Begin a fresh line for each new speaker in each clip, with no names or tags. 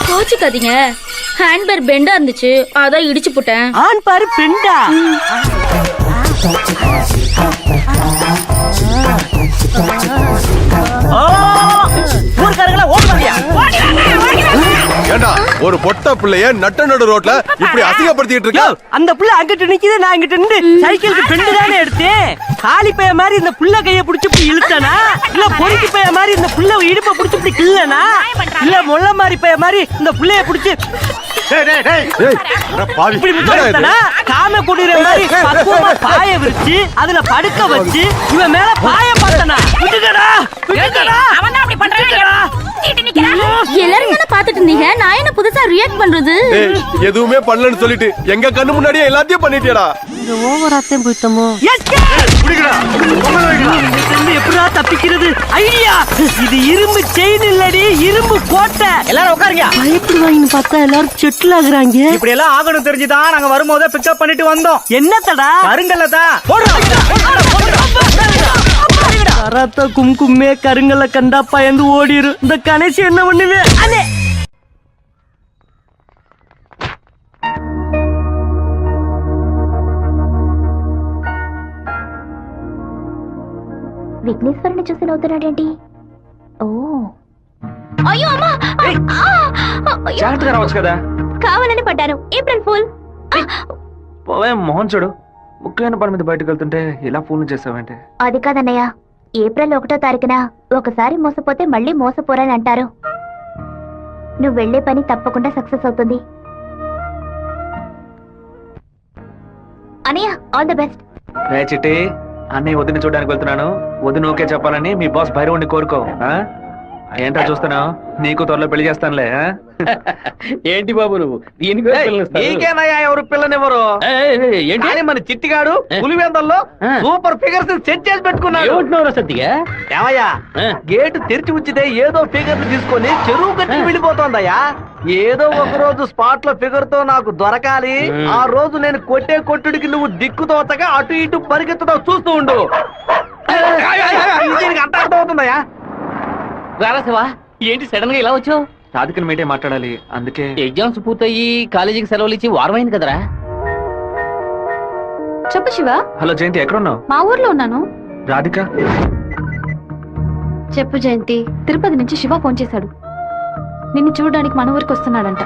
கோச்சுக்காதீங்க, ஹேண்ட்பேர் பெண்டா இருந்துச்சு, அதான் இடிச்சு போட்டேன்.
ஆன் பாரு பெண்டா.
ஏண்டா ஒரு பொட்ட பிள்ளைய நட்ட நடு ரோட்ல இப்படி அசிங்கப்படுத்திட்டு இருக்க?
அந்த புள்ள அங்கிட்டு நிக்குது, நான் இங்கிட்டு நின்று சைக்கிளுக்கு பெண்டு தானே எடுத்தேன். காலி பைய மாதிரி இந்த புள்ள கைய புடிச்சு இப்படி இழுத்தனா, இல்ல பொறுக்கி பைய மாதிரி இந்த புள்ள இடுப்ப புடிச்சு இப்படி கிள்ளனா, இல்ல முள்ள மாதிரி பைய மாதிரி இந்த புள்ளைய புடிச்சு காம குடிற மாதிரி பக்குவமா பாய விரிச்சு அதுல படுக்க வச்சு இவன் மேல பாய பார்த்தனா.
எல்லாரும் தானே பாத்துட்டு இருந்தீங்க, நான் என்ன புதுசா ரியாக்ட் பண்றது?
எதுவுமே பண்ணலன்னு சொல்லிட்டு எங்க கண்ணு முன்னாடியே எல்லாத்தையும் பண்ணிட்டியடா.
இந்த ஓவராத்தையும் போயிட்டோமோ? எப்படா தப்பிக்கிறது? ஐடியா, இது இரும்பு செயின் இல்லடி, இரும்பு கோட்டை. எல்லாரும் உட்காருங்க. பயப்படுவாங்கன்னு பார்த்தா எல்லாரும் செட்டில் ஆகுறாங்க.
இப்படி எல்லாம் ஆகணும் தெரிஞ்சுதான் நாங்க வரும்போதே பிக்கப் பண்ணிட்டு வந்தோம்.
என்னத்தடா?
கருங்கல்லதா
கராத்தா கும்கும்மே கருங்கல்ல கண்டா பயந்து ஓடிரு. இந்த கணேசி என்ன பண்ணுவே?
విఘ్నేశ్వరుని చూసి నవ్వుతున్నాడేంటి? ఓ అయ్యో అమ్మా,
జాగ్రత్తగా రావచ్చు కదా.
కావాలని పడ్డాను. April fool.
పోవే మోహన్ చూడు, ముఖ్యమైన పని మీద బయటకు వెళ్తుంటే ఇలా ఫోన్ చేసావంటే?
అది కాదన్నయ్య, ఏప్రిల్ 1వ తారీఖున ఒకసారి మోసపోతే మళ్ళీ మోసపోరని అంటారు. నువ్వు వెళ్లే పని తప్పకుండా సక్సెస్ అవుతుంది. అన్నయ్య, ఆల్ ది బెస్ట్.
రే చిట్టి, అన్నయ్య వదిన చూడడానికి వెళ్తున్నాను. వదిన ఓకే చెప్పాలని మీ బాస్ భైరవుని కోరుకో. ఏంటో చూస్తున్నావు, నీకు త్వరలో పెళ్లి చేస్తానులే.
ఏంటి బాబు నువ్వు
నీకేనయ్యా ఎవరు పిల్లనివ్వరు? ఏంటి మన చిట్టిగాడు పులివెందల్లో సూపర్ ఫిగర్స్ సెట్ చేసి పెట్టుకున్నాడు.
సత్తిగా
ఏమయ్యా, గేటు తెరిచి ఉంచితే ఏదో ఫిగర్ తీసుకొని చెరువు కట్టి వెళ్ళిపోతోందయ్యా. ఏదో ఒక రోజు స్పాట్ లో ఫిగర్ తో నాకు దొరకాలి. ఆ రోజు నేను కొట్టే కొట్టుడికి నువ్వు దిక్కుతోతగా అటు ఇటు పరిగెత్తుతో చూస్తూ ఉండు. అంత అర్థమవుతుందయ్యా.
రారాశివా, ఏంటి సడన్ గా ఇలా వచ్చావు?
రాధికని మీటే మాట్లాడాలి, అందుకే.
ఎగ్జామ్స్ పూర్తయ్యి కాలేజీకి సెలవులు ఇచ్చి వారమైంది కదరా.
చెప్పు శివ.
హలో జయంతి, ఎక్కడున్నావు?
మా ఊర్లో ఉన్నాను.
రాధిక?
చెప్పు జయంతి, తిరుపతి నుంచి శివ ఫోన్ చేశాడు. నిన్ను చూడడానికి మన ఊరికి వస్తున్నాడంట.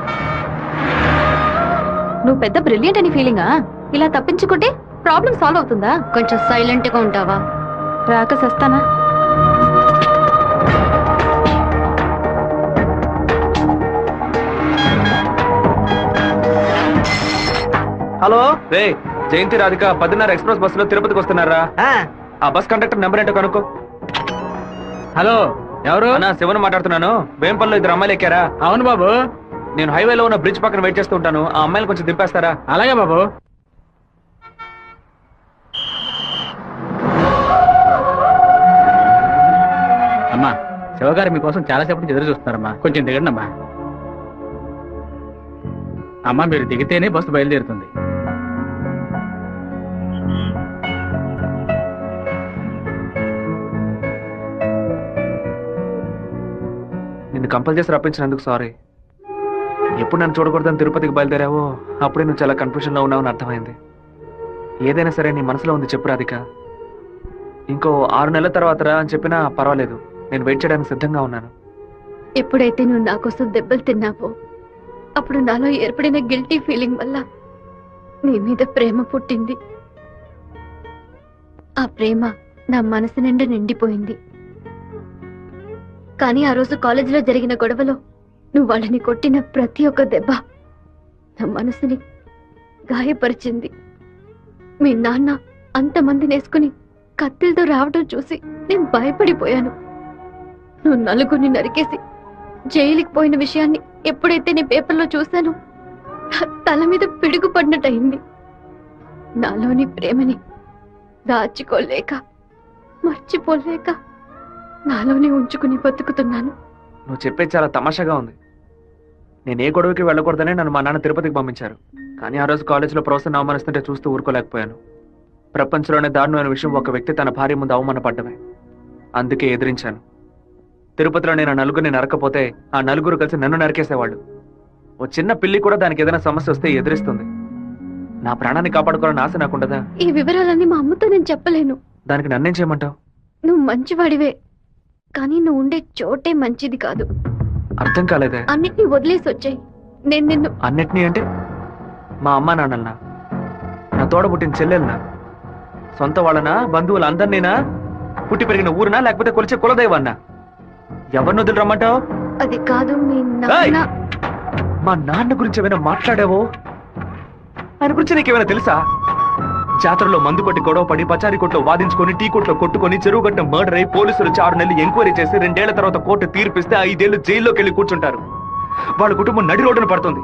నువ్వు పెద్ద బ్రిలియంట్ అని ఫీలింగా? ఇలా తప్పించుకుంటే ప్రాబ్లం సాల్వ్ అవుతుందా? కొంచెం సైలెంట్ గా ఉంటావా? రాక సస్తానా?
హలో రే, జయంతి రాధిక 10:30 ఎక్స్ప్రెస్ బస్సులో తిరుపతికి వస్తున్నారా? ఆ బస్ కండక్టర్ నెంబర్ ఏంటో కనుక్కో.
హలో, ఎవరు?
అన్నా, శివన్ మాట్లాడుతున్నాను. వేంపల్లో 2 అమ్మాయిలు ఎక్కారా?
అవును బాబు.
నేను హైవేలో ఉన్న బ్రిడ్జ్ పక్కన వెయిట్ చేస్తూ ఉంటాను. ఆ అమ్మాయిలు కొంచెం దింపేస్తారా?
అలాగే బాబు. అమ్మా, శివగారు మీకోసం చాలాసేపటి నుంచి ఎదురు చూస్తున్నారమ్మా, కొంచెం దిగండి అమ్మా. అమ్మా, మీరు దిగితేనే బస్సు బయలుదేరుతుంది.
నిన్ను కంపల్ చేసి రప్పించినందుకు సారీ. ఎప్పుడు నన్ను చూడకూడదని తిరుపతికి బయలుదేరావో అప్పుడే నువ్వు చాలా కన్ఫ్యూజన్ లో ఉన్నావని అర్థమైంది. ఏదైనా సరే నీ మనసులో ఉంది చెప్పు రాధిక. ఇంకో 6 నెలల తర్వాత రా అని చెప్పినా పర్వాలేదు, నేను వెయిట్ చేయడానికి సిద్ధంగా ఉన్నాను.
ఎప్పుడైతే నువ్వు నా కోసం దెబ్బలు తిన్నావో అప్పుడు నాలో ఏర్పడిన గిల్టీ ఫీలింగ్ వల్ల నీ మీద ప్రేమ పుట్టింది. ఆ ప్రేమ నా మనసు నిండా నిండిపోయింది. కానీ ఆ రోజు కాలేజీలో జరిగిన గొడవలో నువ్వు వాళ్ళని కొట్టిన ప్రతి ఒక్క దెబ్బ నా మనసుని గాయపరిచింది. మీ నాన్న అంతమంది నేసుకుని కత్తిలతో రావడం చూసి నేను భయపడిపోయాను. నువ్వు నలుగురిని నరికేసి జైలుకి పోయిన విషయాన్ని ఎప్పుడైతే నేను పేపర్లో చూశానో తల మీద పిడుగు పడినట్టయింది. నాలోని ప్రేమని దాచుకోలేక మర్చిపోలేక నాలోనే ఉంచుకుని బతుకుతున్నాను.
నువ్వు చెప్పేది చాలా తమాషాగా ఉంది. నేను ఏ గొడవకి వెళ్ళకూడదనే నన్ను మా నాన్న తిరుపతికి పంపించారు. కానీ ఆ రోజు కాలేజీలో ప్రొఫెసర్ అవమానిస్తుంటే చూస్తూ ఊరుకోలేకపోయాను. ప్రపంచంలోనే దారుణమైన విషయం ఒక వ్యక్తి తన భార్య ముందు అవమానపడ్డమే. అందుకే ఎదిరించాను. తిరుపతిలో నేను ఆ నలుగురిని నరకపోతే ఆ నలుగురు కలిసి నన్ను నరికేసేవాళ్ళు. ఓ చిన్న పిల్లి కూడా దానికి ఏదైనా సమస్య వస్తే ఎదురిస్తుంది. నా ప్రాణాన్ని కాపాడుకోవాలని ఆశ నాకుండదా?
ఈ వివరాలన్నీ మా అమ్మతో నేను చెప్పలేను.
దానికి నన్నేం చేయమంటావు?
నువ్వు మంచివాడివే, కానీ నువ్వు ఉండే చోటే మంచిది కాదు.
అర్థం కాలేదే.
అన్నిటినీ వదిలేసి వచ్చాయి. నేను నిన్ను
అన్నిటినీ అంటే మా అమ్మ నాన్నలనా, నా తోడబుట్టిన చెల్లెలనా, సొంత వాళ్ళనా, బంధువులందరినీనా, పుట్టి పెరిగిన ఊరునా, లేకపోతే కొలిచే కులదైవాన్నా? ఎవరిని వదిలి రమ్మంటావు?
అది కాదు మీ నాన్న.
మా నాన్న గురించి ఏమైనా మాట్లాడావో? ఆయన గురించి నీకేమైనా తెలుసా? జాతరలో మందు కొట్టి గొడవ పడి పచారీ కొట్లో వాదించుకొని టీ కొట్లో కొట్టుకొని చెరువు గట్ట మర్డర్ అయి పోలీసులు 6 నెలలు ఎంక్వైరీ చేసి 2 ఏళ్ల తర్వాత కోర్టు తీర్పిస్తే 5 ఏళ్లు జైల్లోకి వెళ్ళి కూర్చుంటారు. వాళ్ళ కుటుంబం నడి రోడ్డున పడుతుంది.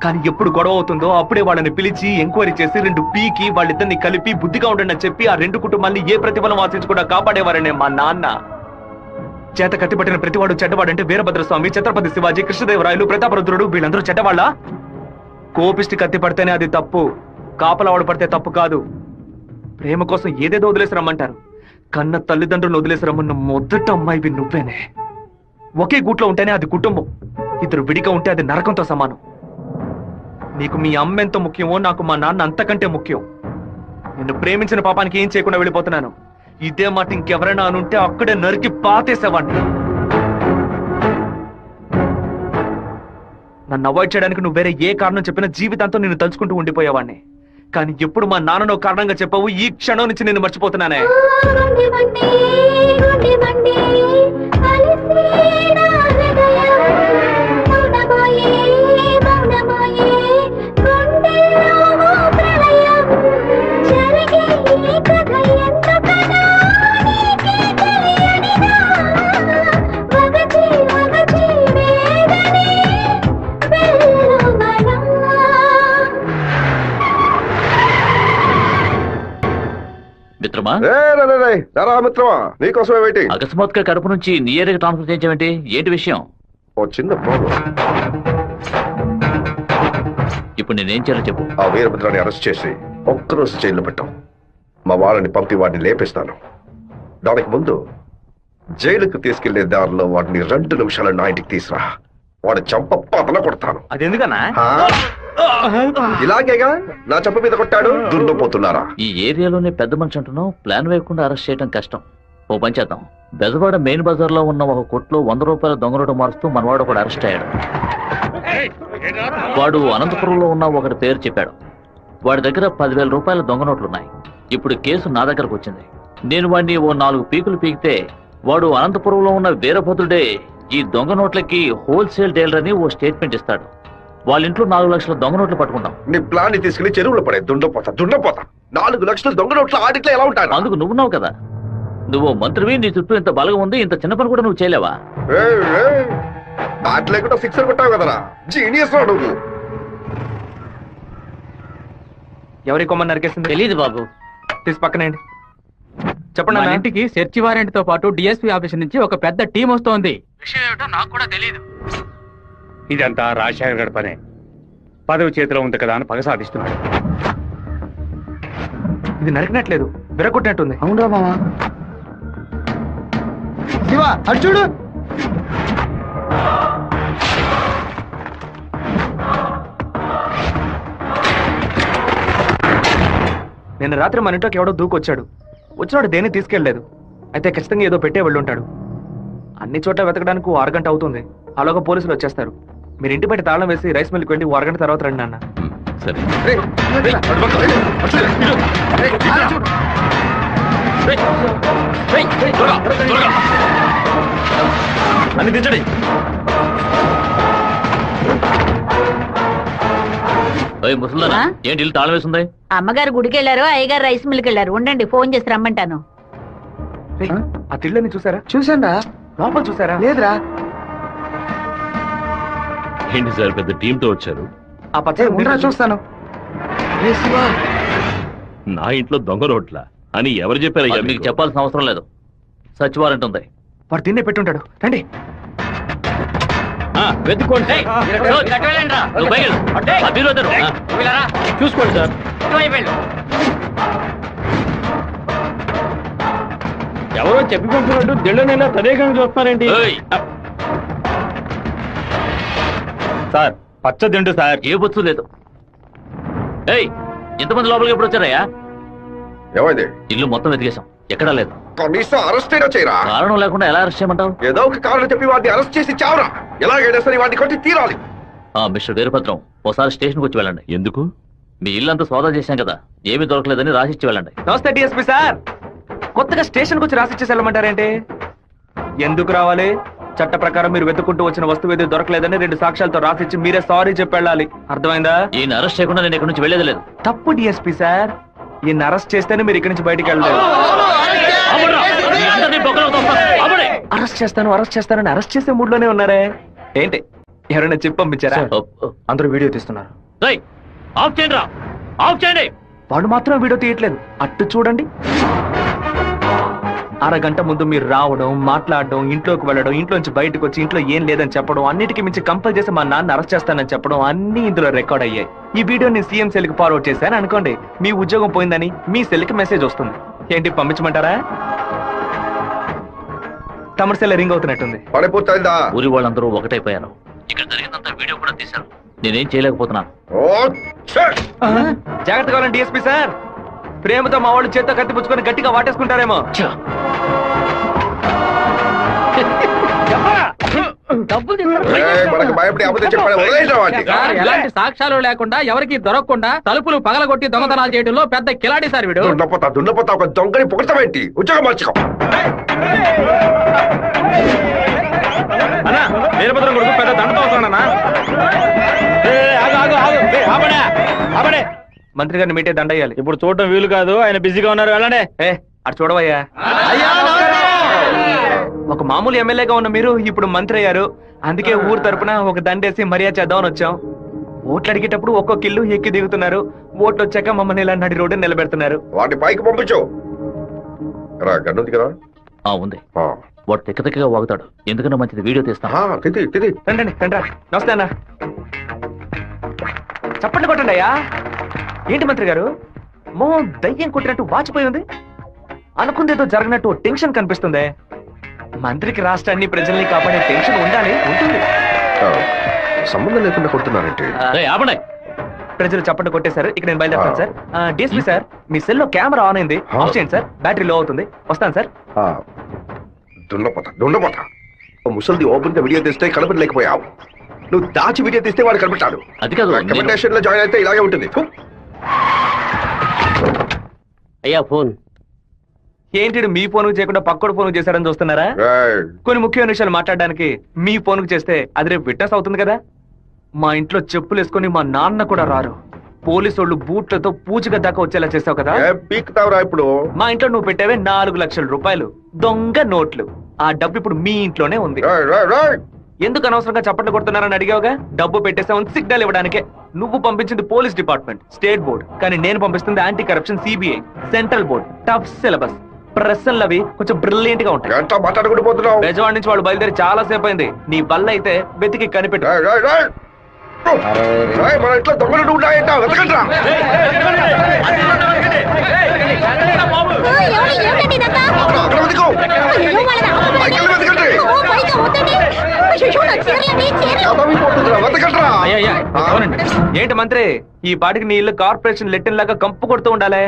కానీ ఎప్పుడు గొడవ అవుతుందో అప్పుడే వాళ్ళని పిలిచి ఎంక్వైరీ చేసి 2 పీకి వాళ్ళిద్దరిని కలిపి బుద్ధిగా ఉండండి అని చెప్పి ఆ 2 కుటుంబాన్ని ఏ ప్రతిఫలం ఆశించకుండా కాపాడేవారనే మా నాన్న. చేత కట్టిపట్టిన ప్రతివాడు చెడ్డవాడంటే వీరభద్రస్వామి, ఛత్రపతి శివాజీ, కృష్ణదేవరాయలు, ప్రతాపరుద్రుడు వీళ్ళందరూ చెడ్డవాళ్ళ? కోపిష్టి కత్తి పడితేనే అది తప్పు, కాపలవాడు పడితే తప్పు కాదు. ప్రేమ కోసం ఏదేదో వదిలేసి రమ్మంటారు. కన్న తల్లిదండ్రులను వదిలేసి రమ్మన్న మొదట అమ్మాయివి నువ్వేనే. ఒకే గూట్లో ఉంటేనే అది కుటుంబం, 2 విడిగా ఉంటే అది నరకంతో సమానం. నీకు మీ అమ్మ ఎంత ముఖ్యమో నాకు మా నాన్న అంతకంటే ముఖ్యం. నిన్ను ప్రేమించిన పాపానికి ఏం చేయకుండా వెళ్ళిపోతున్నాను. ఇదే మాట ఇంకెవరైనా అనుంటే అక్కడే నరికి పాతేసేవాడిని. నన్ను అవాయిడ్ చేయడానికి నువ్వు వేరే ఏ కారణం చెప్పినా జీవితాంతం నిన్ను తలుచుకుంటూ ఉండిపోయేవాడిని. కానీ ఎప్పుడు మా నాన్ననో కారణంగా చెప్పావు, ఈ క్షణం నుంచి నేను మర్చిపోతున్నానే.
మిత్రమా,
మిత్రమా, నీకోసమే వెయిటింగ్.
అకస్మాత్గా కడుపు నుంచి నీ ఏరియాకి ట్రాన్స్ఫర్ చేయించావేంటి? ఏంటి విషయం?
ఓ చిన్న ప్రాబ్లం.
ఇప్పుడు నేనేం చేయాలో చెప్పు.
ఆ వీరభద్రాన్ని అరెస్ట్ చేసి ఒక్కరోజు జైల్లో పెట్టాం. మా వాళ్ళని పంపి వాడిని లేపేస్తాను. దానికి ముందు జైలుకు తీసుకెళ్లే దారిలో వాడిని 2 నిమిషాలు నా ఇంటికి తీసురా. వాడి చంప పతల కొడతాను.
అది ఎందుకన్నా?
ఇలాగేగా నా చంప మీద కొట్టాడు. దున్నపోతున్నారా?
ఈ ఏరియాలోనే పెద్ద మనిషి అంటున్నావు. ప్లాన్ వేయకుండా అరెస్ట్ చేయడం కష్టం. ఓ పని చేద్దాం. బెజవాడ మెయిన్ బజార్ లో ఉన్న ఒక కొట్లో 100 రూపాయల దొంగ నోటు మారుస్తూ మనవాడు కూడా అరెస్ట్ అయ్యాడు. వాడు అనంతపురంలో ఉన్న ఒకటి పేరు చెప్పాడు. వాడి దగ్గర 10,000 రూపాయల దొంగ నోట్లున్నాయి. ఇప్పుడు కేసు నా దగ్గరకు వచ్చింది. నేను వాడిని ఓ 4 పీకులు పీకితే వాడు అనంతపురంలో ఉన్న వీరభద్రుడే ఈ దొంగ నోట్లకి హోల్సేల్ డీలర్ అని ఓ స్టేట్మెంట్ ఇస్తాడు. వాళ్ళ ఇంట్లో 4 లక్షల దొంగ నోట్లు పట్టుకుంటాం.
నీ ప్లాన్ ని తీసుకెళ్లి చెరువులో పడే. దుండపోతా 4 లక్షల దొంగ నోట్ల ఆడిట్లో ఎలా ఉంటాడు?
అందుకు నువ్వున్నావు కదా. నువ్వు మంత్రివి, నీ చుట్టూ ఇంత బలగం ఉంది. ఇంత చిన్న పని కూడా నువ్వు చేయలేవా?
బ్యాట్ లేకుండా సిక్సర్ కొట్టావు కదరా. జీనియస్ రా నువ్వు.
ఎవరి కొమ్మని నరికేసింది?
తెలీదు బాబు.
తీసి పక్కనేయండి. చెప్పండి
మన
అన్న.
ఇంటికి సెర్చ్ వారెంట్ తో పాటు డిఎస్పీ ఆఫీస్ నుంచి ఒక పెద్ద టీం వస్తోంది. విషయం ఏమిటో నాకు కూడా తెలియదు.
ఇదంతా రాజశేఖర్ గడి పనే. పదవి చేతిలో ఉంది కదా అని పగ సాధిస్తున్నాడు.
ఇది నరికినట్లేదు, విరగొట్టినట్టుంది.
అవునరా మామా. శివ అటు చూడు.
నిన్న రాత్రి మన ఇంట్లోకి ఎవడో దూకొచ్చాడు. వచ్చినాడు దేన్ని తీసుకెళ్లేదు. అయితే ఖచ్చితంగా ఏదో పెట్టే వెళ్ళుంటాడు. అన్ని చోట్ల వెతకడానికి 1 అరగంట అవుతుంది. అలాగా పోలీసులు వచ్చేస్తారు. మీరు ఇంటి బయట తాళం వేసి రైస్ మిల్కి వెళ్ళి 1 అరగంట తర్వాత రండి నాన్న.
సరే.
అన్ని దించండి.
ముసలిదానా, ఏంటి ఇల్లు తాళం వేసింది?
అమ్మగారు గుడికి వెళ్ళారు, అయ్యగారు రైస్ మిల్కి వెళ్ళారు. ఉండండి, ఫోన్ చేసి రమ్మంటాను.
ఆ తిళ్ళని చూసారా?
చూసాండా?
లోపల చూసారా?
లేదురా.
ఏంటి సార్ పెద్ద టీంతో వచ్చారు?
ఆ పచ్చ
చూస్తాను.
నా ఇంట్లో దొంగ రోడ్ల అని ఎవరు చెప్పారయ్యా?
అది మీకు చెప్పాల్సిన అవసరం లేదు. సచ్ వారెంట్ ఉంది.
వాడు తిన్నే పెట్టుంటాడు. రండి.
వెతుక్కోండి.
చూసుకోండి సార్.
ఎవరో చెప్పి పంపినట్టు దిళ్ళనైనా తదేకంగా చూస్తున్నారేంటి
ఏయ్,
సార్ పచ్చ దిండు సార్.
ఏ బొచ్చు లేదు. ఏయ్, ఇంతమంది లోపలికి ఎప్పుడు వచ్చారయ్యా?
ఏమైంది?
ఇల్లు మొత్తం వెతికేశాం, ఎక్కడా లేదు.
కనీసం అరెస్ట్ అయినా చేయరా?
కారణం లేకుండా ఎలా అరెస్ట్ చేయమంటావు?
ఏదో ఒక కారణం చెప్పి వాడిని అరెస్ట్ చేసి చావరా. ఎలాగైనా సరే వాడిని కొట్టి తీరాలి.
మిస్టర్ వీరభద్రం, ఒకసారి స్టేషన్కి వచ్చి వెళ్ళండి. ఎందుకు? మీ ఇల్లంతా సోదా చేశాం కదా, ఏమీ దొరకలేదని రాసిచ్చి వెళ్ళండి.
నమస్తే డిఎస్పీ సార్. కొత్తగా స్టేషన్కి వచ్చి రాసిచ్చేసి వెళ్ళమంటారేంటి? ఎందుకు రావాలి? చట్ట ప్రకారం మీరు వెతుక్కుంటూ వచ్చిన వస్తువు ఏది దొరకలేదని 2 సాక్ష్యాలతో రాసిచ్చి మీరే సారీ చెప్పి వెళ్ళాలి. అర్థమైందా?
ఈయన అరెస్ట్ చేయకుండా నేను ఇక్కడి నుంచి వెళ్ళేది లేదు.
తప్పు డిఎస్పీ సార్. ఈయన అరెస్ట్ చేస్తేనే మీరు ఇక్కడి నుంచి బయటికి వెళ్ళలేదు. అరెస్ట్ చేస్తానని అరెస్ట్ చేసే మూడ్లోనే ఉన్నారే ఏంటి? ఎవరైనా చెప్పి పంపించారా? అందరూ వీడియో తీస్తున్నారు.
రేయ్, ఆఫ్ చేయండి రా, ఆఫ్ చేయండి.
వాడు మాత్రం వీడియో తీయట్లేదు. అట్టు చూడండి. అరగంట ముందు మీరు రావడం, మాట్లాడడం, ఇంట్లోకి వెళ్ళడం, ఇంట్లోంచి బయటకు వచ్చి ఇంట్లో ఏం లేదని చెప్పడం, అన్నిటికీ మించి కంపల్ చేసి మా నాన్న అరెస్ట్ చేస్తానని చెప్పడం అన్ని ఇందులో రికార్డ్ అయ్యాయి. ఈ వీడియో నేను సీఎం సెల్ కి ఫార్వర్డ్ చేశాను అనుకోండి, మీ ఉద్యోగం పోయిందని మీ సెల్ కి మెసేజ్ వస్తుంది. ఏంటి, పంపించమంటారా? తమ సెల్ రింగ్ అవుతున్నట్టుంది.
పని పూర్తయిందా?
ఊరి వాళ్ళందరూ ఒకటైపోయారు. ఇక్కడ జరిగిందంతా వీడియో కూడా తీశారు. నేనేం చేయలేకపోతున్నాను.
జాగ్రత్తగా ఉండండి డిఎస్పీ సార్. ప్రేమతో మా వాళ్ళు చేత్తో కత్తి పుచ్చుకొని గట్టిగా వాటేసుకుంటారేమో.
మనకు భయపడి అబద్ధం చెప్పాడు. వదిలేయరా వాడిని.
ఎలాంటి సాక్ష్యాలు లేకుండా ఎవరికి దొరకకుండా తలుపులు పగలగొట్టి దొంగతనాలు చేయడంలో పెద్ద కిలాడి సార్ వీడు.
దున్నపోతా ఒక దొంగని పొగడతామేంటి? ఉద్యోగం మార్చుకో.
అన్నా వీరభద్రం కొడుకు పెద్ద దండతో వస్తానన్నా.
మంత్రి గారిని మీటే దండయ్యాలి.
ఇప్పుడు చూడటం వీలు కాదు, ఆయన బిజీగా ఉన్నారు. వెళ్ళండి.
అటు చూడవయ్యా. ఒక మామూలు ఎమ్మెల్యేగా ఉన్న మీరు ఇప్పుడు మంత్రి అయ్యారు. అందుకే ఊరు తరపున ఒక దండేసి మర్యాద చేద్దామని వచ్చాం. ఓట్లు అడిగేటప్పుడు ఒక్కొక్క ఇల్లు ఎక్కి దిగుతున్నారు. ఓట్లు వచ్చాక మమ్మల్ని ఇలా నడి రోడ్డు నిలబెడుతున్నారు.
వాడిని పైకి పంపించు. రా, గన్నుంది కదా?
ఉంది. వాడు తిక్కగా వాగుతాడు. ఎందుకన్నా మంచిది, వీడియో తీస్తాను.
రండి రండి. నమస్తే అన్న. చప్పట్లు కొట్టండి అయ్యా. ఏంటి మంత్రి గారు, మోహన్ దయ్యం కొట్టినట్టు వాచిపోయి ఉంది. అనుకుందేదో జరగనట్టు టెన్షన్ కనిపిస్తుంది. మంత్రికి రాష్ట్రాన్ని ప్రజల్ని కాపాడే టెన్షన్ ఉండాలి, ఉంటుంది.
సంబంధం లేకుండా కొడుతున్నారంటే
ప్రజలు చప్పట్లు కొట్టేశారు. ఇక్కడ నేను బయలుదేరుతాను సార్. డిఎస్పీ సార్, మీ సెల్లో కెమెరా ఆన్ అయింది. ఆఫ్ చేయండి సార్, బ్యాటరీ లో అవుతుంది. వస్తాను సార్.
దున్నపోతా ముసలిది ఓపెన్ గా వీడియో తీస్తే కనపడలేకపోయావు. నువ్వు దాచి వీడియో తీస్తే వాడు కనిపెట్టాడు.
అది కాదు,
రికమెండేషన్ లో జాయిన్ అయితే ఇలాగే ఉంటుంది.
అయ్యా ఫోన్
ఏంటి, మీ ఫోన్ చేయకుండా పక్కడు ఫోన్ చేశారని చూస్తున్నారా? కొన్ని ముఖ్యమైన విషయాలు మాట్లాడడానికి మీ ఫోన్ చేస్తే అది రేపు విట్నెస్ అవుతుంది కదా. మా ఇంట్లో చెప్పులు వేసుకొని మా నాన్న కూడా రారు. పోలీసు వాళ్ళు బూట్లతో పూజగా దాకా వచ్చేలా చేసావు కదా.
ఇప్పుడు
మా ఇంట్లో నువ్వు పెట్టావే 4 లక్షల రూపాయలు దొంగ నోట్లు. ఆ డబ్బు ఇప్పుడు మీ ఇంట్లోనే ఉంది. ఎందుకు అనవసరంగా చప్పట్లు కొడుతున్నారని అడిగావుగా. డబ్బు పెట్టేసామని సిగ్నల్ ఇవ్వడానికే. నువ్వు పంపించింది పోలీస్ డిపార్ట్మెంట్, స్టేట్ బోర్డ్. కానీ నేను పంపిస్తుంది anti corruption CBI, central board. Tough syllabus, ప్రశ్నలు అవి కొంచెం బ్రిలియంట్ గా ఉంటాయి. బెజవాడ నుంచి వాళ్ళు బయలుదేరి చాలా సేపు అయింది. నీ బల్ల అయితే వెతికి కనిపెట్టు.
మన ఇంట్లో దొంగలు ఉన్నాయంట, వెతకండ్రా.
ఏంటి మంత్రి, ఈ పాటికి నీ ఇల్లు కార్పొరేషన్ లెట్టిన్ లాగా కంపు కొడుతూ ఉండాలి.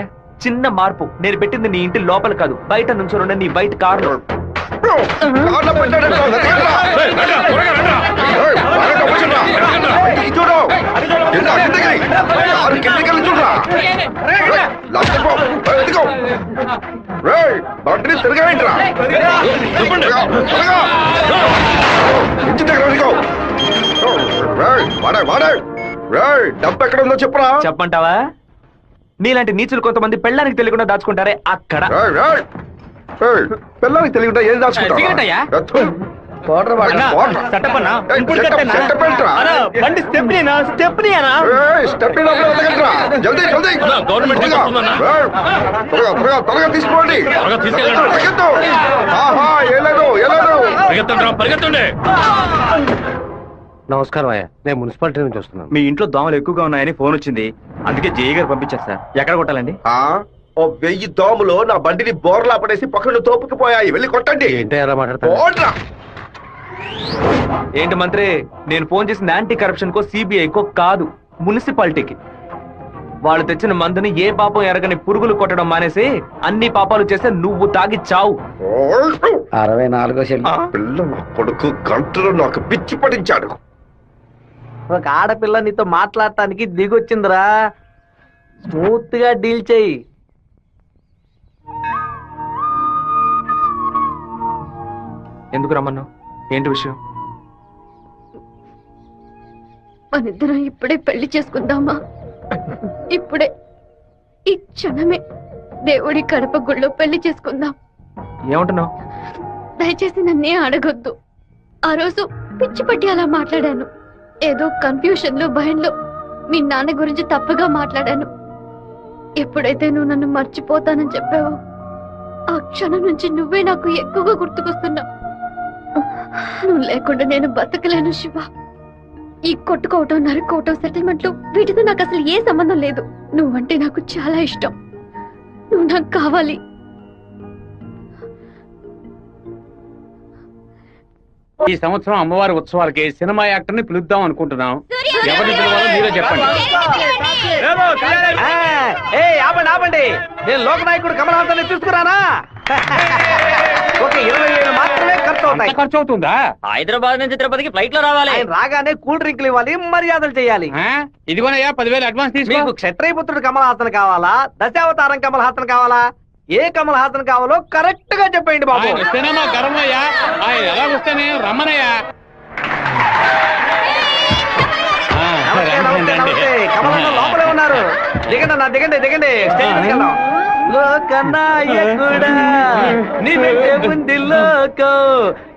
చిన్న మార్పు. నేను పెట్టింది నీ ఇంటి లోపల కాదు, బయట నుంచి నీ బయట కారు.
డబ్బు ఎక్కడ ఉందో చెప్పరా?
చెప్పంటావా? నీలాంటి నీచులు కొంతమంది పెళ్ళానికి తెలియకుండా దాచుకుంటారే అక్కడ.
పిల్లలకి తెలియకుండా ఏం దాచుకుంటా? తీసుకోండి.
నమస్కారం అయ్యా, నేను మున్సిపాలిటీ నుంచి వస్తున్నాను.
మీ ఇంట్లో దోమలు ఎక్కువగా ఉన్నాయని ఫోన్ వచ్చింది, అందుకే జేఈ గారు పంపించారు సార్. ఎక్కడ కొట్టాలండి?
ఓ 1000 దోమలు నా బండిని బోర్లా పడేసి పక్కన తోపుకుపోయాయి. వెళ్ళి కొట్టండి.
ఏంటి అలా మాట్లాడతారు?
పోండ్రా.
ఏంటి మంత్రి, నేను ఫోన్ చేసింది యాంటీ కరప్షన్ కో సిబిఐకో కాదు, మున్సిపాలిటీకి. వాళ్ళు తెచ్చిన మందుని ఏ పాపం ఎరగని పురుగులు కొట్టడం మానేసి అన్ని పాపాలు చేస్తే నువ్వు తాగి చావు.
64వ సెల్.
పిల్ల నా కొడుకు గంటలో నాకు పిచ్చి పడించాడు.
ఒక ఆడపిల్ల నీతో మాట్లాడటానికి దిగొచ్చిందిరా, స్మూత్ గా డీల్ చెయ్యి.
ఎందుకు రమ్మన్నావు? ఏంటి విషయం?
మనిద్దరం ఇప్పుడే పెళ్లి చేసుకుందామా? ఇప్పుడే, ఈ క్షణమే దేవుడి కడప గుళ్ళో పెళ్లి చేసుకుందాం.
ఏమంటున్నావు?
దయచేసి నన్నే అడగొద్దు. ఆ రోజు పిచ్చి పట్టి అలా మాట్లాడాను. ఏదో కన్ఫ్యూషన్ లో భయంలో మీ నాన్న గురించి తప్పుగా మాట్లాడాను. ఎప్పుడైతే నువ్వు నన్ను మర్చిపోతానని చెప్పావో ఆ క్షణం నుంచి నువ్వే నాకు ఎక్కువగా గుర్తుకొస్తున్నావు. నువ్వు లేకుండా నేను బతకలేను శివ. ఈ కొట్టుకోవటం, నరుకోవటం, సెటిల్మెంట్లు వీటితో నాకు అసలు ఏ సంబంధం లేదు. నువ్వంటే నాకు చాలా ఇష్టం. నువ్వు నాకు కావాలి.
ఈ సంవత్సరం అమ్మవారి ఉత్సవాలకి సినిమా యాక్టర్ ని పిలుద్దాం అనుకుంటున్నాం. ఎవరిని పిలవాలో మీరే చెప్పండి.
ఆపండి, నేను లోకనాయకుడు కమల్ హాసన్ తీసుకురానా? ఓకే, 20,000 మాత్రమే ఖర్చు అవుతాయి.
ఖర్చు అవుతుందా?
హైదరాబాద్ నుంచి తిరుపతికి ఫ్లైట్ లో రావాలి.
ఆయన రాగానే కూల్ డ్రింక్లు ఇవ్వాలి, మర్యాదలు చేయాలి.
ఇదిగోనయ్యా 10,000 అడ్వాన్స్ తీసుకో.
మీకు క్షత్రియపుత్రుడు కమల్ హాసన్ కావాలా, దశావతారం కమల్ హాసన్ కావాలా? ఏ కమల్ హాసన్ కావాలో కరెక్ట్ గా చెప్పండి బాబు.
వస్తేనేమో గర్వయ్యా, ఆయన ఎలా వస్తేనే రమ్మనయ్యా.
కమల్ హాసన్ లోపలే ఉన్నారు. దిగండి అన్న, దిగండి దిగండి, స్టేజ్ మీదకి వెళ్దాం. లోకనాయకుడా నీ వెంటే ఉంది లోకం,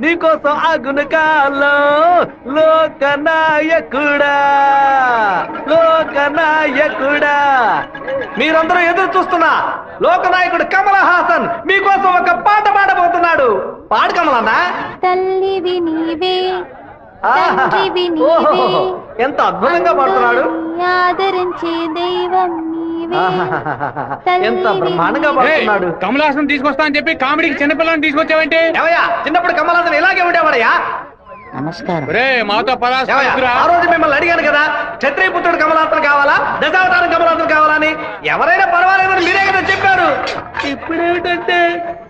నీకోసం ఆగును కాలం. లోకనాయకుడా, లోకనాయకుడా, మీరందరూ ఎదురు చూస్తున్నా లోకనాయకుడు కమల్ హాసన్ మీకోసం ఒక పాట పాడబోతున్నాడు. పాడు కమలన్నా.
తల్లివి నీవే,
ఎంత అద్భుతంగా పాడుతున్నాడు.
ఆదరించే దైవం నీవే,
ఎంత బ్రహ్మాండంగా పాడుతున్నాడు.
కమల్ హాసన్ తీసుకొస్తా అని చెప్పి కామెడీకి చిన్నపిల్లని తీసుకొచ్చావంటే?
ఏవయ్యా, చిన్నప్పుడు కమల్ హాసన్ ఇలాగే ఉండేవాడయ్యా.
నమస్కారం.
మాతో
ఆ రోజు మిమ్మల్ని అడిగాను కదా, క్షత్రియపుత్రుడు కమల్ హాసన్ కావాలా, దశావతారం కమల్ హాసన్ కావాలని. ఎవరైనా పర్వాలేదని మీరే కదా చెప్పారు. ఇప్పుడేమిటంటే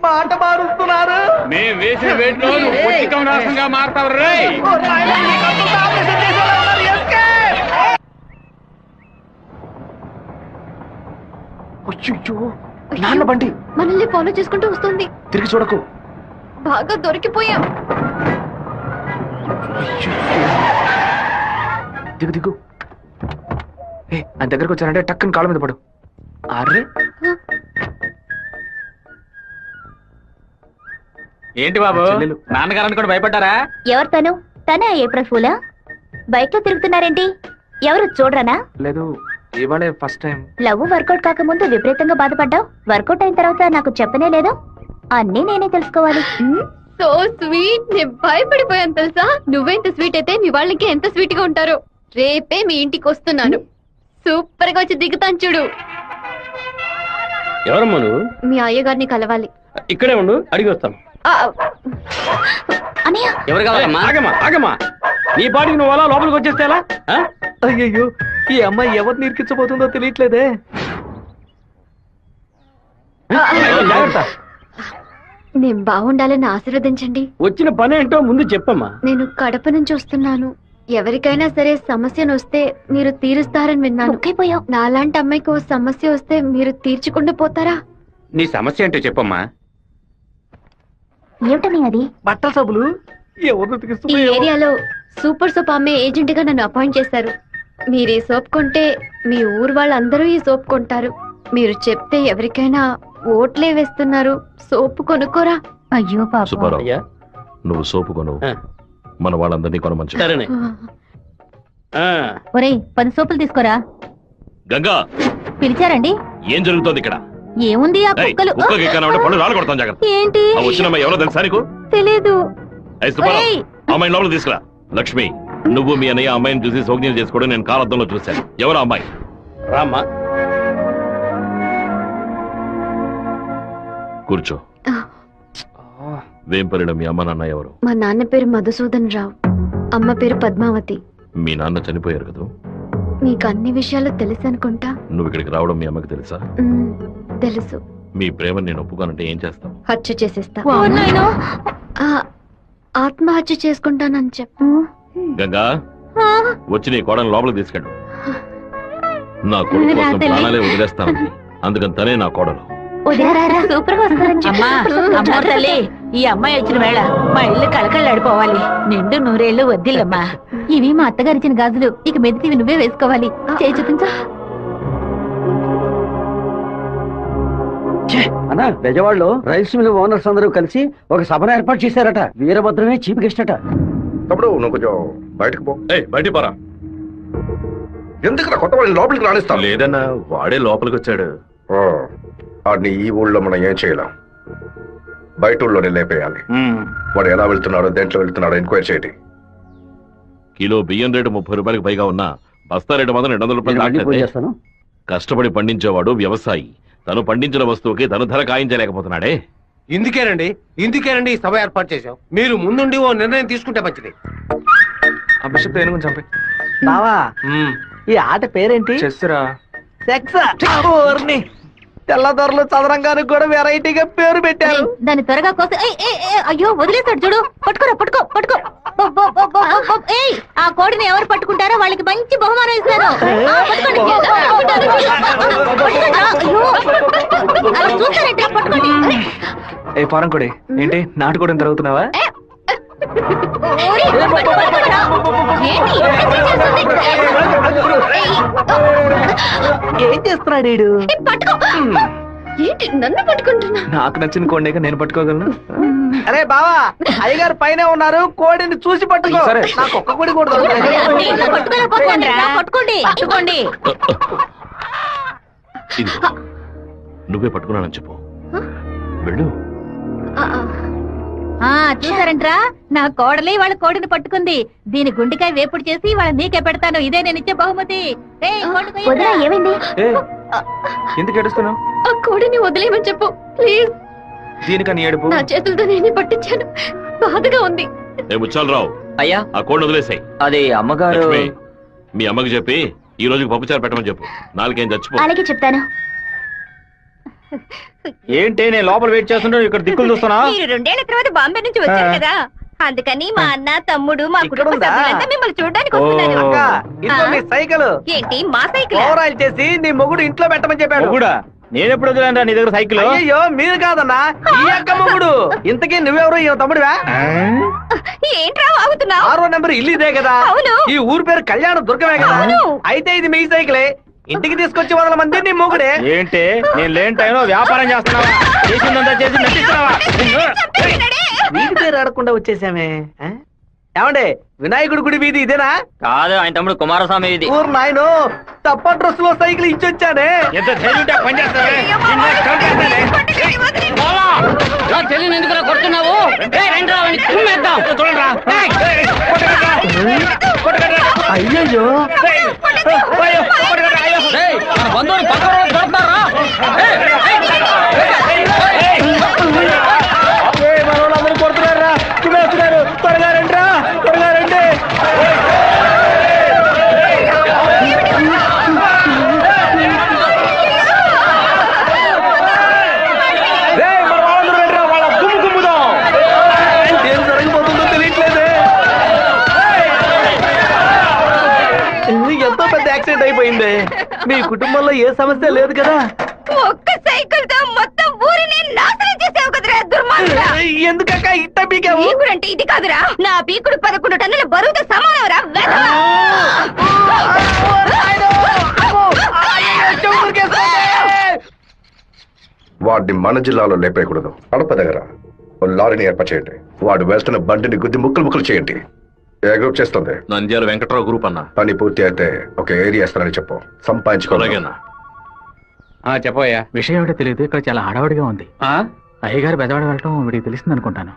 పాట మారుస్తున్నారు.
మేము వేసిన వేట్లో పొట్టి కమల్ హాసన్ గా మారుతావు రే.
నాన్న బండి
మనల్ని ఫాలో చేసుకుంటూ వస్తుంది.
తిరిగి చూడకు.
బాగా దొరికిపోయాం.
దిగు దిగు. ఆయన దగ్గరకు వచ్చారంటే టక్కని కాళ్ళ మీద పడు. అర్రే,
ఏంటి బాబు, నాన్నగారని కూడా భయపడ్డారా?
ఎవరు తను? తనే ఏప్రిల్ ఫూలా? బైక్ లో తిరుగుతున్నారేంటి? ఎవరు చూడరానా?
లేదు, ఇవాళే ఫస్ట్ టైం.
లవ్ వర్కౌట్ కాకముందు విపరీతంగా బాధపడ్డావు, వర్కౌట్ అయిన తర్వాత నాకు చెప్పనే లేదు. అన్నీ నేనే తెలుసుకోవాలి.
So sweet. నేను భయపడిపోయాను తెలుసా. నువ్వెంత స్వీట్ అయితే మీ వాళ్ళకి ఎంత స్వీట్ గా ఉంటారో. రేపే మీ ఇంటికి వస్తున్నాను. సూపర్ గా వచ్చి దిగుతాను చూడు.
ఎవరమ్మా నువ్వు?
మీ అయ్యగారిని కలవాలి.
ఇక్కడే ఉండు, అడిగి వస్తాను.
అన్నయ్య,
ఎవరు కావాలమ్మా?
ఆగమ్మా ఆగమ్మా, నీ పాటికి నువ్వు అలా లోపలికి వచ్చేస్తే ఎలా?
అయ్యయ్యో, ఈ అమ్మాయి ఎవరు నిరికించబోతుందో తెలియట్లేదే.
జాగ్రత్త.
నేను బాగుండాలని ఆశీర్వదించండి.
వచ్చిన పని ఏంటో ముందు చెప్పమ్మా.
నేను కడప నుంచి వస్తున్నాను. ఎవరికైనా సరే సమస్యను వస్తే మీరు తీరుస్తారని విన్నాను. నాలాంటి అమ్మాయికి ఓ సమస్య వస్తే మీరు తీర్చకుండా పోతారా?
నీ సమస్య ఏంటో చెప్పమ్మా.
ఏమిటని అది?
బట్టల సబ్బులు
ఈ ఏరియాలో సూపర్ సోప్ అమ్మే ఏజెంట్ గా నన్ను అపాయింట్ చేశారు. మీరు ఈ సోప్ కొంటే మీ ఊరు వాళ్ళందరూ ఈ సోప్ కొంటారు. మీరు చెప్తే ఎవరికైనా ఓట్లే వేస్తున్నారు. సోపు కొనుక్కోరా.
అయ్యో పాపం.
సుబ్బారావు, నువ్వు సోపు కొను, మన వాళ్ళందరినీ కొనమంచు.
సరేనే.
ఒరేయ్, 10 సోపులు తీసుకోరా.
గంగా,
పిలిచారండి?
ఏం జరుగుతోంది ఇక్కడ?
ఏముంది, ఆ కుక్కలు.
పళ్ళు రాలు కొడతాం, జాగ్రత్త.
ఏంటి?
వచ్చిన ఎవరో తెలుసా నీకు?
తెలీదు.
అమ్మాయి లోపల తీసుకురా. లక్ష్మి, నువ్వు మీ అన్నయ్య అమ్మాయిని చూసి సౌజ్ఞలు చేసుకోవడం నేను కాలద్దంలో చూశాను. ఎవరు అమ్మాయి?
రామ్మా.
కూర్చో. వేంపల్లిలో మీ అమ్మ నాన్న ఎవరు?
మా నాన్న పేరు మధుసూదన్ రావు, అమ్మ పేరు పద్మావతి.
మీ నాన్న చనిపోయారు కదా?
మీకు అన్ని విషయాలు తెలుసు అనుకుంటా.
నువ్వు ఇక్కడికి రావడం మీ అమ్మకి తెలుసా?
తెలుసు.
మీ ప్రేమ నేను ఒప్పుకోనంటే ఏం చేస్తావు?
హత్య చేసేస్తా. ఆత్మహత్య చేసుకుంటానని చెప్పు.
గంగా, వచ్చి నీ కోడని లోపలికి తీసుకెళ్ళు. నా కొడుకు కోసం ప్రాణాలే వదిలేస్తానండి, అందుకని తనే నా కోడలు.
సూపర్ గా వస్తారని అమ్మా. అమ్మో తల్లి, ఈ అమ్మాయి వచ్చిన వేళ మా ఇల్లు కళకళలాడిపోవాలి. నిండు నూరేళ్లు వద్దిల్లమ్మా.
ఇవి మా అత్తగారు ఇచ్చిన గాజులు, ఇక మెదిటి నువ్వే వేసుకోవాలి. చేయి చూపించా.
అన్న బెజవాడలో రైస్ మిల్ ఓనర్స్ అందరూ కలిసి ఒక సభను ఏర్పాటు చేశారట. వీరభద్రమే చీఫ్ గెస్ట్ అట.
తమ్ముడు నువ్వు కొంచెం బయటకు పో.
బయటికి పోరా.
ఎందుకు కొత్త వాళ్ళని లోపలికి రాణిస్తాం?
లేదన్నా, వాడే లోపలికి వచ్చాడు.
వాడిని ఈ ఊళ్ళో మనం ఏం చేయలేం, బయట ఊళ్ళోనే లేపేయాలి. వాడు ఎలా వెళ్తున్నాడో, దేంట్లో వెళ్తున్నాడో ఎంక్వైరీ చేయండి.
కిలో బియ్యం రేటు 30 రూపాయలకు పైగా ఉన్నా బస్తా రేటు మాత్రం 200 రూపాయలు దాటలేదే. కష్టపడి పండించేవాడు వ్యవసాయి. తను పండించిన వస్తువుకి తను ధర కాయించలేకపోతున్నాడే.
ఇందుకేనండి ఈ సభ ఏర్పాటు చేశాం. మీరు ముందుండి ఓ నిర్ణయం తీసుకుంటే మంచిది.
ఆ బిషప్ ఏనుగుని చంపే.
బావా, ఈ ఆట పేరేంటి?
చెస్సురా.
సెక్స్. తెల్లదొరలు చదరంగానికి కూడా వెరైటీగా పేరు పెట్టారు.
దాన్ని త్వరగా కోసం. అయ్యో వదిలేసాడు చూడు. పట్టుకోరా, పట్టుకో పట్టుకో. ఆ కోడిని ఎవరు పట్టుకుంటారో వాళ్ళకి మంచి బహుమానం ఇస్తారు. పట్టుకోండి.
ఏ ఫారం కొడి, ఏంటి నాటుకోవడం జరుగుతున్నావా?
ఏం చేస్తున్నాడు వీడు?
ఏంటి నన్ను పట్టుకుంటున్నా?
నాకు నచ్చిన కోడిని నేను పట్టుకోగలను.
అరే బావా, అయ్యగారు పైన ఉన్నారు, కోడిని చూసి పట్టుకో.
సరే.
నాకు ఒక్క కోడి కూడా
పట్టుకోండి పట్టుకోండి.
ఇదిగో, నువ్వే పట్టుకున్నానని చెప్పు. వెళ్ళు.
చూసారంట్రా, నా కోడలి వాళ్ళ కోడిని పట్టుకుంది. దీని గుండెకాయ వేపుడు చేసి వాళ్ళ నీకే పెడతాను. ఇదే నేను ఇచ్చే బహుమతి. ఏమైంది?
ఎందుకు ఏడుస్తున్నావు?
ఆ కోడిని వదిలేయమని చెప్పు ప్లీజ్.
దీనికని ఏడుపు?
నా చేతులతో నేనే పట్టించాను, బాధగా ఉంది.
ముచ్చాలరావు,
అయ్యా
ఆ కోడిని వదిలేసాయి.
అది అమ్మగారు.
మీ అమ్మకి చెప్పి ఈ రోజుకి పప్పుచారు పెట్టమని చెప్పు. నాలుగేం చచ్చిపో.
అలాగే చెప్తాను.
ఏంటి నేను లోపల వెయిట్ చేస్తుంటే ఇక్కడ దిక్కులు చూస్తున్నా?
మీరు 2 ఏళ్ల తర్వాత బాంబే నుంచి వచ్చారు కదా, అందుకని మా అన్న తమ్ముడు మా కుటుంబ సభ్యులంతా మిమ్మల్ని చూడడానికి వస్తున్నారు.
సైకిల్
ఏంటి మా సైకిల్?
ఓవర్ ఆయిల్ చేసి నీ మొగుడు ఇంట్లో పెట్టమని చెప్పాడు.
కూడా నేను ఎప్పుడు వదిలేంరా నీ దగ్గర సైకిల్?
అయ్యో మీరు కాదన్నా, ఈ అక్క మొగుడు. ఇంతకీ నువ్వెవరు? ఈ తమ్ముడివా?
ఏంట్రా ఆగుతున్నావు?
6వ నెంబర్ ఇల్లు ఇదే కదా? ఈ ఊరు పేరు కళ్యాణ దుర్గమే కదా? అయితే ఇది మీ సైకిలే. ఇంటికి తీసుకొచ్చి 100 మంది నీ మొగుడే.
ఏంటి నేను లేని టైంలో వ్యాపారం చేస్తున్నావా? చేసిందంతా చేసి నటిస్తున్నావా?
వీడి పేరు ఆడకుండా వచ్చేసామే. ఏమండే, వినాయకుడి గుడి వీధి ఇదేనా?
కాదు, ఆయన తమ్ముడు కుమారస్వామి ఇది.
ఊరు నాయను, తప్ప డ్రెస్ లో సైకిల్ ఇచ్చొచ్చానే.
ఎంత ధైర్యం పని చేస్తావే?
చెల్లిని ఎందుకు కొడుతున్నావు?
అయ్యో
బంధువులు పక్క దొరుకుతారా?
మనోళ్ళందరూ కొడుతున్నారా? వస్తున్నారు, త్వరగా రండి, త్వరగా రండి. వాళ్ళ గుమ్ము గుమ్ముదాం. ఏం జరగబోతుందో తెలియట్లేదే. ఎంతో పెద్ద యాక్సిడెంట్ అయిపోయింది. మీ కుటుంబంలో ఏ సమస్య లేదు కదా?
ఒక్క సైకిల్ తో మొత్తం ఊరిని నాశనం చేసావు కదరా దుర్మార్గుడా.
ఎందుకక్క ఇట్ట పీకావు?
పీకుడంటే ఇది కాదురా, నా పీకుడు 11 టన్నుల బరువుతో సమానం రా.
వాడిని మన జిల్లాలో లేపేయకూడదు. కడప దగ్గర లారీని ఏర్పాటు చేయండి. వాడు వేస్తున్న బండిని గుద్ది ముక్కలు చేయండి. ఏ గ్రూప్ చేస్తుంది?
నంద్యాల వెంకట్రావు గ్రూప్ అన్న.
పని పూర్తి అయితే ఒక ఏరియా ఇస్తానని చెప్పు. సంపాదించుకోలేనా?
చెప్పయ్యా.
విషయం ఏమిటో తెలియదు, ఇక్కడ చాలా హడావుడిగా ఉంది. అయ్యగారు బెదవాడ వెళ్ళటం వీడికి తెలిసింది అనుకుంటాను.